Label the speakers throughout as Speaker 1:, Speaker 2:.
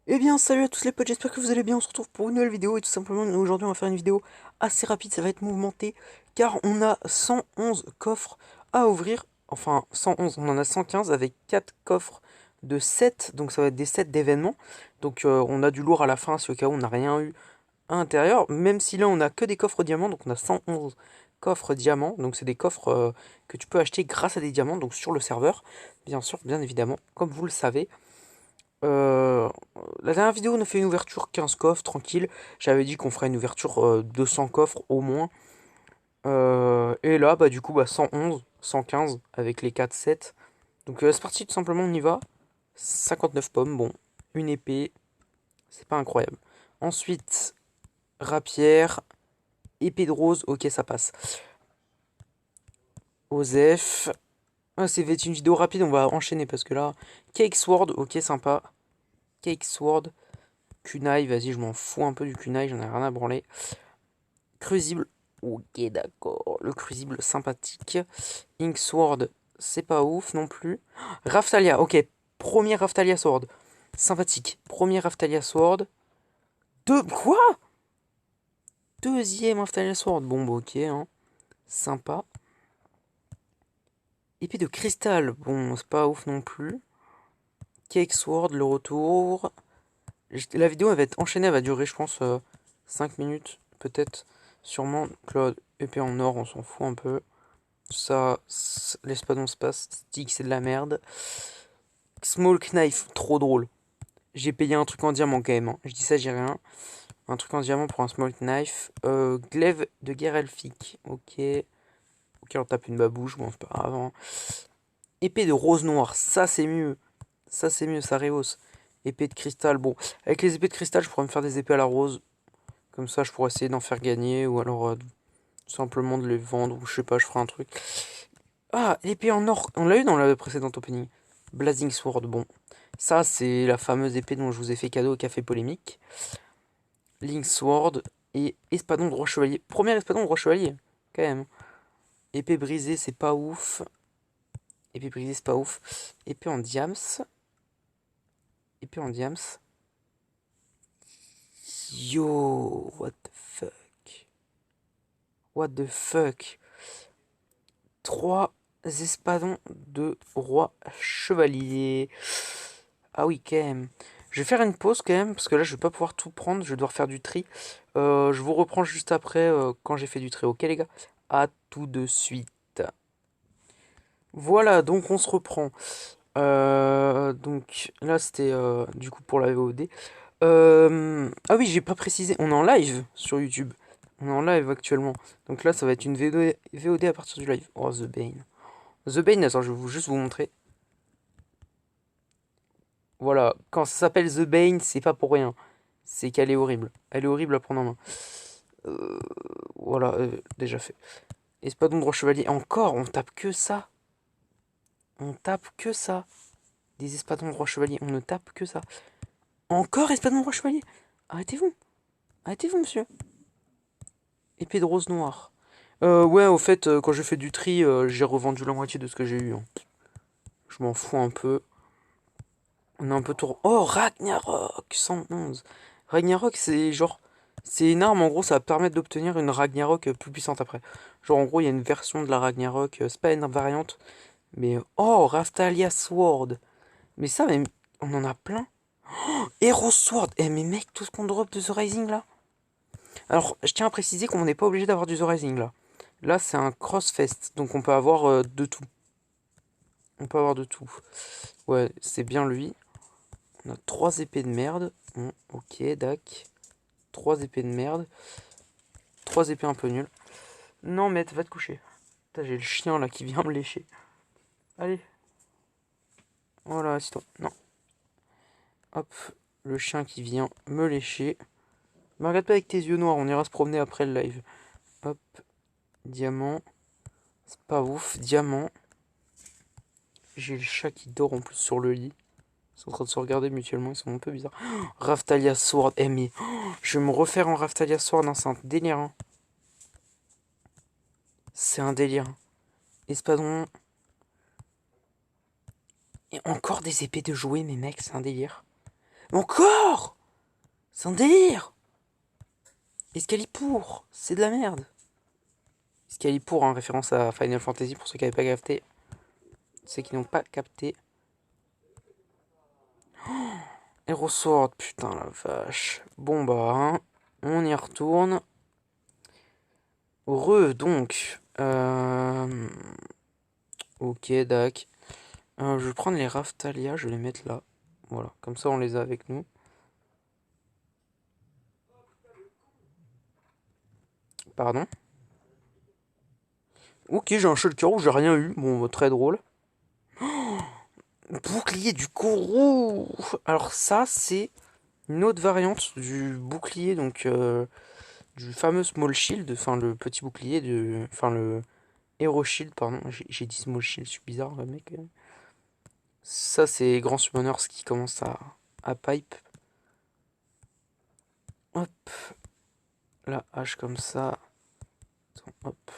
Speaker 1: Eh bien, salut à tous les potes, j'espère que vous allez bien. On se retrouve pour une nouvelle vidéo et tout simplement, aujourd'hui, on va faire une vidéo assez rapide. Ça va être mouvementé car on a 111 coffres à ouvrir. Enfin, 111, on en a 115 avec 4 coffres de 7. Donc, ça va être des 7 d'événements. Donc, on a du lourd à la fin si au cas où on n'a rien eu à l'intérieur. Même si là, on a que des coffres diamants. Donc, on a 111 coffres diamants. Donc, c'est des coffres que tu peux acheter grâce à des diamants. Donc, sur le serveur, bien sûr, bien évidemment, comme vous le savez. Euh, la dernière vidéo, on a fait une ouverture 15 coffres, tranquille. J'avais dit qu'on ferait une ouverture 200 coffres au moins. Et là, bah du coup, bah 111, 115 avec les 4 sets. Donc c'est parti, tout simplement, on y va. 59 pommes, bon. Une épée, c'est pas incroyable. Ensuite, rapière, épée de rose, ok, ça passe. Osef. Ah, c'est une vidéo rapide, on va enchaîner parce que là. Cake Sword, ok, sympa. Cake Sword. Kunai, vas-y, je m'en fous un peu du kunai, j'en ai rien à branler. Crucible, ok d'accord, le crucible sympathique. Inksword, c'est pas ouf non plus. Raftalia, ok, premier Raftalia Sword, sympathique. Premier Raftalia Sword. Quoi? Deuxième Raftalia Sword, bon bah ok, hein. Sympa. Épée de cristal, bon c'est pas ouf non plus. Cake Sword, le retour. La vidéo elle va être enchaînée, elle va durer je pense 5 minutes, peut-être, sûrement. Claude, épée en or, on s'en fout un peu. Ça, l'espadon spastique, c'est de la merde. Small Knife, trop drôle. J'ai payé un truc en diamant quand même, hein. Je dis ça, j'ai rien. Un truc en diamant pour un Small Knife. Glaive de guerre elfique. Ok. Ok, on tape une babouche, bon, c'est pas grave, hein. Épée de rose noire, ça c'est mieux. Ça c'est mieux, ça rehausse. Épée de cristal, bon. Avec les épées de cristal, je pourrais me faire des épées à la rose. Comme ça, je pourrais essayer d'en faire gagner. Ou alors, tout simplement de les vendre. Ou je sais pas, je ferai un truc. Ah, l'épée en or, on l'a eu dans le précédent opening. Blazing Sword, bon. Ça, c'est la fameuse épée dont je vous ai fait cadeau au café polémique. Link Sword et espadon de roi chevalier. Premier espadon de roi chevalier, quand même. Épée brisée, c'est pas ouf. Épée brisée, c'est pas ouf. Épée en diams. Épée en diams. Yo, what the fuck. What the fuck. Trois espadons de roi chevalier. Ah oui, quand même. Je vais faire une pause quand même, parce que là, je vais pas pouvoir tout prendre. Je vais devoir faire du tri. Je vous reprends juste après, quand j'ai fait du tri. Ok, les gars? À tout de suite. Voilà, donc on se reprend. Donc là, c'était du coup pour la VOD. Ah oui, j'ai pas précisé. On est en live sur YouTube. On est en live actuellement. Donc là, ça va être une VOD à partir du live. Oh, The Bane. The Bane, attends, je vais juste vous montrer. Voilà, quand ça s'appelle The Bane, c'est pas pour rien. C'est qu'elle est horrible. Elle est horrible à prendre en main. Euh, voilà, déjà fait. Espadon de roi chevalier. Encore, on tape que ça. On tape que ça. Des espadons de roi chevalier, on ne tape que ça. Encore espadon de roi chevalier. Arrêtez-vous. Arrêtez-vous, monsieur. Épée de rose noire. Ouais, au fait, quand j'ai fait du tri, j'ai revendu la moitié de ce que j'ai eu, hein. Je m'en fous un peu. On a un peu tout. Oh, Ragnarok 111. Ragnarok, c'est genre. C'est une arme, en gros, ça va permettre d'obtenir une Ragnarok plus puissante après. Genre, en gros, il y a une version de la Ragnarok. C'est pas une variante. Mais. Oh, Raftalia Sword. Mais ça, même, on en a plein. Hero Sword. Eh, mais mec, tout ce qu'on drop de The Rising là. Alors, je tiens à préciser qu'on n'est pas obligé d'avoir du The Rising là. Là, c'est un Crossfest. Donc, on peut avoir de tout. On peut avoir de tout. Ouais, c'est bien lui. On a 3 épées de merde. Bon, ok, dac. 3 épées de merde. 3 épées un peu nulles. Non, mais va te coucher. Putain, j'ai le chien là qui vient me lécher. Allez. Voilà, assis-toi. Non. Hop. Le chien qui vient me lécher. Me regarde pas avec tes yeux noirs, on ira se promener après le live. Hop. Diamant. C'est pas ouf. Diamant. J'ai le chat qui dort en plus sur le lit. Ils sont en train de se regarder mutuellement, ils sont un peu bizarres. Oh, Raftalia Sword. Eh mais. Oh, je vais me refaire en Raftalia Sword, hein, c'est un délire, hein. C'est un délire. Espadon. Et encore des épées de jouet, mais mec, c'est un délire. Encore! C'est un délire! Excalipour, c'est de la merde. Excalipour, en référence à Final Fantasy pour ceux qui n'avaient pas capté. Ceux qui n'ont pas capté. Hero Sword, putain la vache. Bon bah, hein, on y retourne. Donc. Ok, dac. Je vais prendre les Raftalia, je vais les mettre là. Voilà, comme ça on les a avec nous. Pardon. Ok, j'ai un shulker où j'ai rien eu. Bon, très drôle. Bouclier du Kourou. Alors ça, c'est une autre variante du bouclier, donc du fameux Small Shield, enfin le petit bouclier, enfin le Hero Shield, pardon. J'ai dit Small Shield, je suis bizarre, le mec. Ça, c'est Grand Summoners qui commence à pipe. Hop. La hache comme ça. Attends, hop.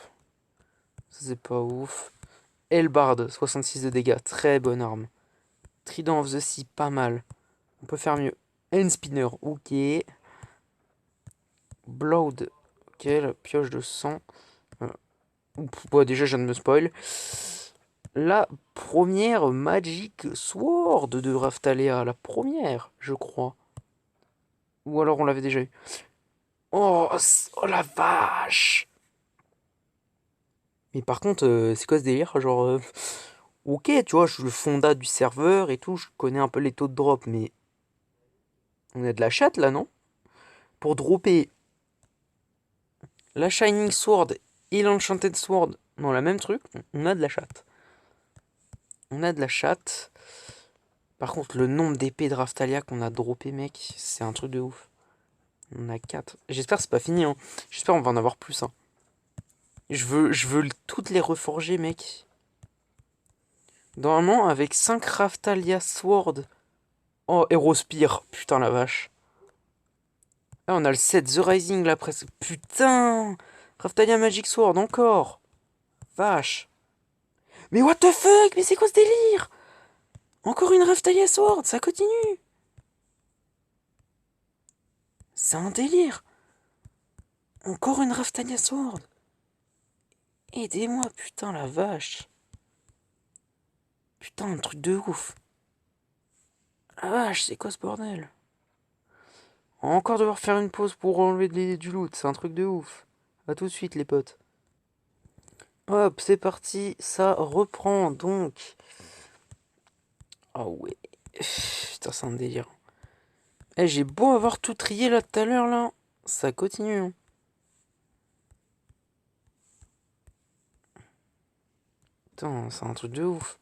Speaker 1: Ça, c'est pas ouf. Elbard, 66 de dégâts, très bonne arme. Trident of the Sea, pas mal. On peut faire mieux. End Spinner, ok. Blood, ok, la pioche de sang. Bon, déjà, je viens de me spoil. La première Magic Sword de Raftalia. La première, je crois. Ou alors on l'avait déjà eu. Oh, oh la vache! Mais par contre, c'est quoi ce délire? Genre, ok, tu vois, je suis le fondat du serveur et tout, je connais un peu les taux de drop, mais on a de la chatte là, non? Pour dropper la Shining Sword et l'Enchanted Sword dans la même truc, on a de la chatte. On a de la chatte. Par contre, le nombre d'épées de Raftalia qu'on a droppé, mec, c'est un truc de ouf. On a 4. J'espère que c'est pas fini, hein. J'espère qu'on va en avoir plus, hein. Je veux toutes les reforger, mec. Normalement, avec 5 Raftalia Sword. Oh, Hero Spear. Putain, la vache. Là, on a le set The Rising, là, presque. Putain! Raftalia Magic Sword, encore. Vache. Mais what the fuck? Mais c'est quoi ce délire? Encore une Raftalia Sword, ça continue. C'est un délire. Encore une Raftalia Sword. Aidez-moi, putain, la vache. Putain, un truc de ouf. La vache, c'est quoi ce bordel? On va encore devoir faire une pause pour enlever du loot, c'est un truc de ouf. A tout de suite, les potes. Hop, c'est parti, ça reprend donc. Ah ouais. Putain, c'est un délire. Eh, j'ai beau avoir tout trié là tout à l'heure, là. Ça continue, hein. Putain, c'est un truc de ouf.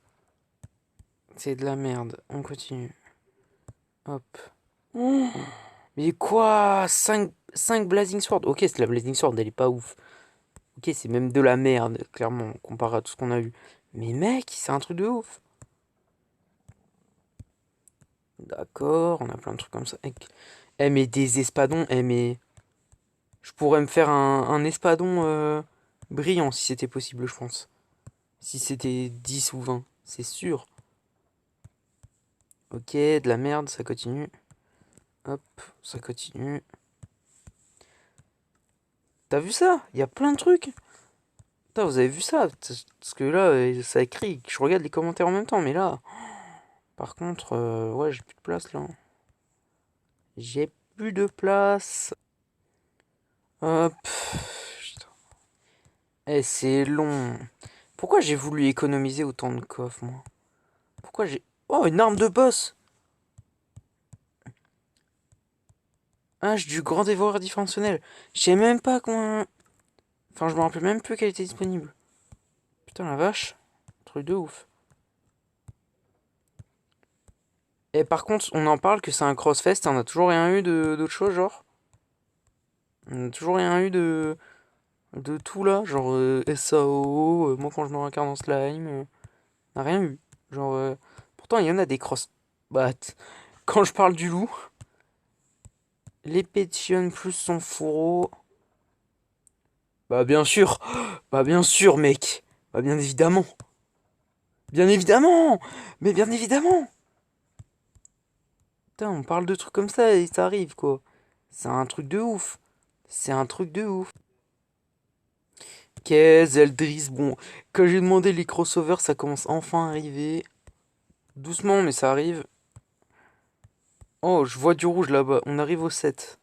Speaker 1: C'est de la merde. On continue. Hop. Oh, mais quoi? 5 Blazing Sword. Ok, c'est la Blazing Sword, elle est pas ouf. Ok, c'est même de la merde, clairement, comparé à tout ce qu'on a eu. Mais mec, c'est un truc de ouf. D'accord, on a plein de trucs comme ça. Eh, mais des espadons, eh, mais. Je pourrais me faire un espadon brillant si c'était possible, je pense. Si c'était 10 ou 20, c'est sûr. Ok, de la merde, ça continue. Hop, ça continue. T'as vu ça? Il y a plein de trucs. Putain, vous avez vu ça? Parce que là, ça écrit. Je regarde les commentaires en même temps, mais là. Par contre, ouais, j'ai plus de place là. J'ai plus de place. Hop. Putain. Eh, c'est long. Pourquoi j'ai voulu économiser autant de coffres, moi? Pourquoi j'ai... Oh, une arme de boss! Hache du grand dévoreur dimensionnel. Je sais même pas comment... Enfin, je me rappelle même plus qu'elle était disponible. Putain, la vache. Truc de ouf. Et par contre, on en parle que c'est un crossfest et on a toujours rien eu d'autre chose, genre. On a toujours rien eu de tout là. Genre SAO, moi quand je me regarde en slime, on a rien eu. Genre, pourtant, il y en a des cross... Bah, quand je parle du loup, l'épée de Shion plus son fourreau... Bah bien sûr, bah bien sûr mec, bah bien évidemment, bien évidemment, mais bien évidemment. Putain, on parle de trucs comme ça et ça arrive, quoi. C'est un truc de ouf. C'est un truc de ouf. Qu'est-ce, Zeldris, bon, quand j'ai demandé les crossovers, ça commence enfin à arriver. Doucement, mais ça arrive. Oh, je vois du rouge là-bas. On arrive au 7.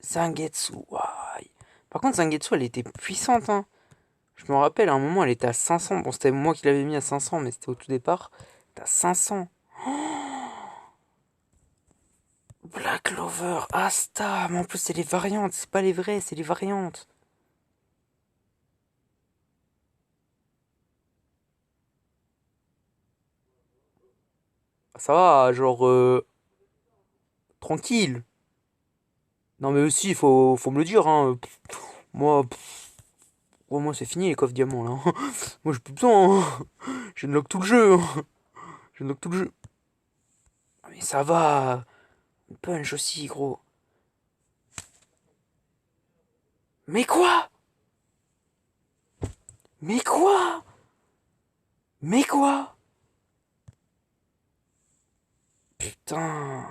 Speaker 1: Zangetsu, waouh. Par contre, Zangetsu, elle était puissante, hein. Je me rappelle, à un moment, elle était à 500. Bon, c'était moi qui l'avais mis à 500, mais c'était au tout départ. T'as 500. Black Clover, Asta. Mais en plus, c'est les variantes. C'est pas les vraies, c'est les variantes. Ça va, genre, tranquille. Non, mais aussi, faut me le dire, hein. Moi, moi c'est fini les coffres diamants, là. Moi, j'ai plus besoin, hein. Je unlock tout le jeu, hein. Je unlock tout le jeu. Mais ça va. Punch aussi, gros. Mais quoi? Mais quoi? Mais quoi? Putain.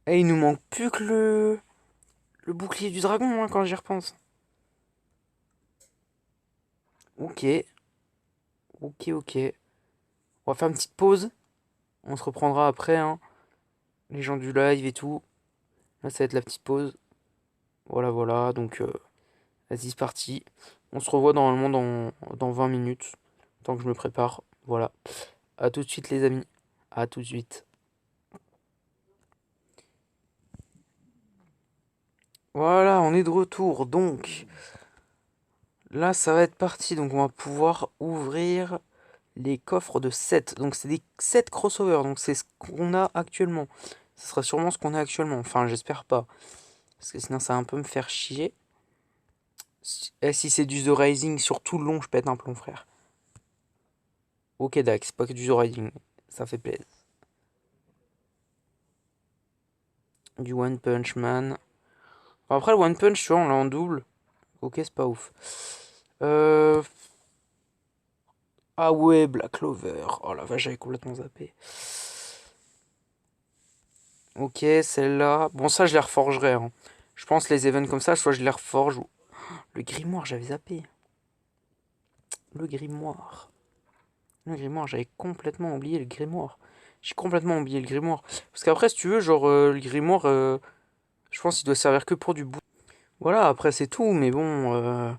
Speaker 1: Et il nous manque plus que le bouclier du dragon, hein, quand j'y repense. Ok, ok, ok. On va faire une petite pause. On se reprendra après, hein. Les gens du live et tout. Là, ça va être la petite pause. Voilà, voilà. Donc, vas-y, c'est parti. On se revoit normalement dans 20 minutes. Tant que je me prépare. Voilà. À tout de suite, les amis. À tout de suite. Voilà, on est de retour. Donc, là, ça va être parti. Donc, on va pouvoir ouvrir les coffres de 7. Donc, c'est des 7 crossovers. Donc, c'est ce qu'on a actuellement. Ce sera sûrement ce qu'on a actuellement. Enfin, j'espère pas. Parce que sinon, ça va un peu me faire chier. Si c'est du The Rising sur tout le long, je pète un plomb, frère. Ok, Dax, c'est pas que du The Rising. Ça fait plaisir. Du One Punch Man. Bon, après, le One Punch, tu vois, on l'a en double. Ok, c'est pas ouf. Euh... Ah ouais, Black Clover. Oh la vache, j'avais complètement zappé. Ok, celle-là. Bon, ça, je les reforgerai, hein. Je pense les events comme ça, soit je les reforge. Le grimoire, j'avais zappé. Le grimoire. Le grimoire, j'avais complètement oublié le grimoire. J'ai complètement oublié le grimoire. Parce qu'après, si tu veux, genre, le grimoire, je pense qu'il doit servir que pour du bout. Voilà, après, c'est tout, mais bon.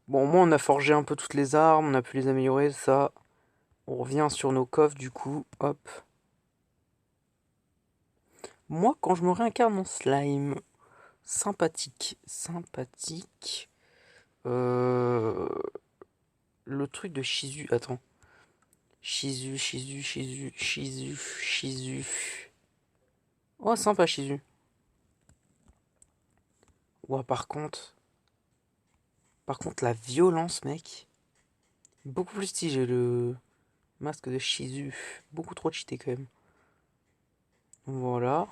Speaker 1: Bon, au moins, on a forgé un peu toutes les armes, on a pu les améliorer, ça. On revient sur nos coffres, du coup. Hop. Moi, quand je me réincarne en slime, sympathique. Sympathique. Euh, le truc de Shizu. Attends. Shizu, Shizu, Shizu, Shizu, Shizu. Oh, sympa, Shizu. Ouah, par contre, la violence, mec. Beaucoup plus stylé, le masque de Shizu. Beaucoup trop cheaté, quand même. Voilà.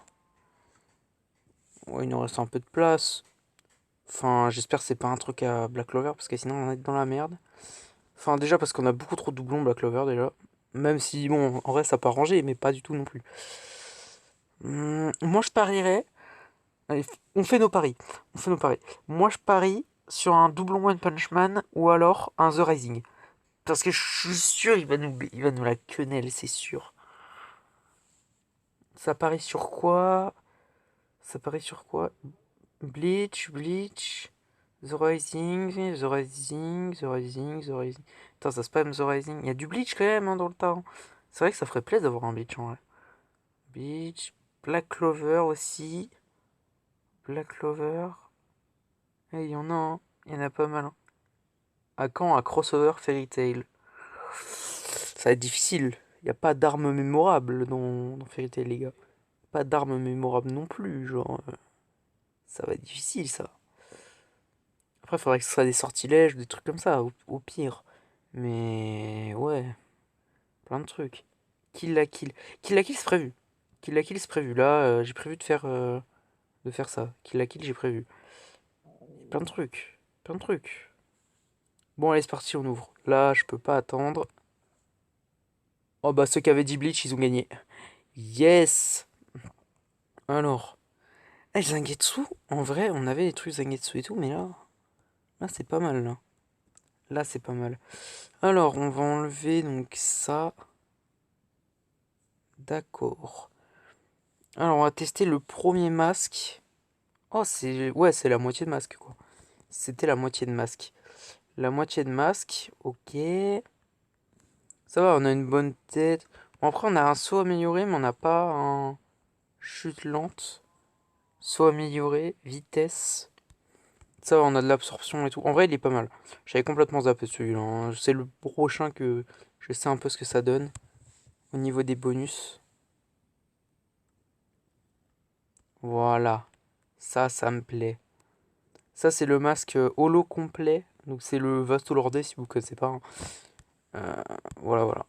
Speaker 1: Ouais, il nous reste un peu de place. Enfin, j'espère que c'est pas un truc à Black Clover, parce que sinon on va être dans la merde. Enfin, déjà parce qu'on a beaucoup trop de doublons Black Clover, déjà. Même si, bon, en vrai, ça peut arranger, mais pas du tout non plus. Moi, je parierais. Allez, on fait nos paris. On fait nos paris. Moi, je parie sur un doublon One Punch Man ou alors un The Rising. Parce que je suis sûr il va nous la quenelle, c'est sûr. Ça parie sur quoi? Ça parie sur quoi? Bleach, Bleach, The Rising, The Rising, The Rising, The Rising. Attends, ça spam The Rising. Il y a du Bleach quand même, hein, dans le tas. C'est vrai que ça ferait plaisir d'avoir un Bleach en vrai. Bleach, Black Clover aussi. Black Clover. Eh, il y en a, hein. Il y en a pas mal, hein. À quand un crossover Fairy Tail? Ça va être difficile. Il n'y a pas d'armes mémorables dans Fairy Tail, les gars. Pas d'armes mémorables non plus, genre. Ça va être difficile, ça. Après, il faudrait que ce soit des sortilèges, des trucs comme ça, au pire. Mais ouais, plein de trucs. Kill la kill. Kill la kill, c'est prévu. Kill la kill, c'est prévu. Là, j'ai prévu de faire ça. Kill la kill, j'ai prévu. Plein de trucs. Plein de trucs. Bon, allez, c'est parti, on ouvre. Là, je peux pas attendre. Oh bah, ceux qui avaient dit Bleach, ils ont gagné. Yes! Alors. Eh, Zangetsu, en vrai, on avait des trucs Zangetsu et tout, mais là c'est pas mal, là. Là, c'est pas mal. Alors, on va enlever donc ça. D'accord. Alors, on va tester le premier masque. Oh, c'est... Ouais, c'est la moitié de masque, quoi. C'était la moitié de masque. La moitié de masque, ok. Ça va, on a une bonne tête. Bon, après, on a un saut amélioré, mais on n'a pas un chute lente. Saut amélioré, vitesse. Ça va, on a de l'absorption et tout. En vrai, il est pas mal. J'avais complètement zappé celui-là, hein. C'est le prochain que je sais un peu ce que ça donne au niveau des bonus. Voilà. Ça me plaît. Ça, c'est le masque holo complet. Donc, c'est le Vastolordé si vous connaissez pas, hein. Voilà, voilà.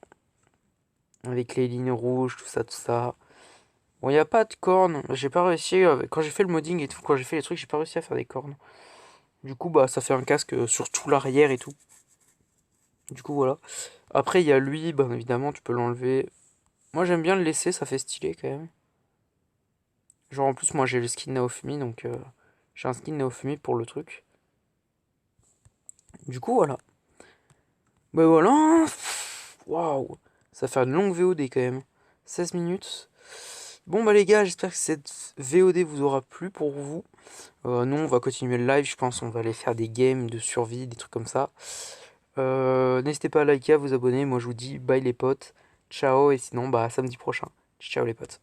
Speaker 1: Avec les lignes rouges, tout ça, tout ça. Bon, il n'y a pas de cornes. J'ai pas réussi. Quand j'ai fait le modding et tout, quand j'ai fait les trucs, j'ai pas réussi à faire des cornes. Du coup, bah, ça fait un casque sur tout l'arrière et tout. Du coup, voilà. Après, il y a lui, bien évidemment, tu peux l'enlever. Moi, j'aime bien le laisser, ça fait stylé quand même. Genre, en plus, moi, j'ai le skin Naofumi, donc j'ai un skin Naofumi pour le truc. Du coup, voilà. Bah voilà. Waouh. Ça fait une longue VOD quand même. 16 minutes. Bon, bah les gars, j'espère que cette VOD vous aura plu pour vous. Nous, on va continuer le live, je pense. On va aller faire des games de survie, des trucs comme ça. N'hésitez pas à liker, à vous abonner. Moi, je vous dis bye les potes. Ciao, et sinon, bah, à samedi prochain. Ciao les potes.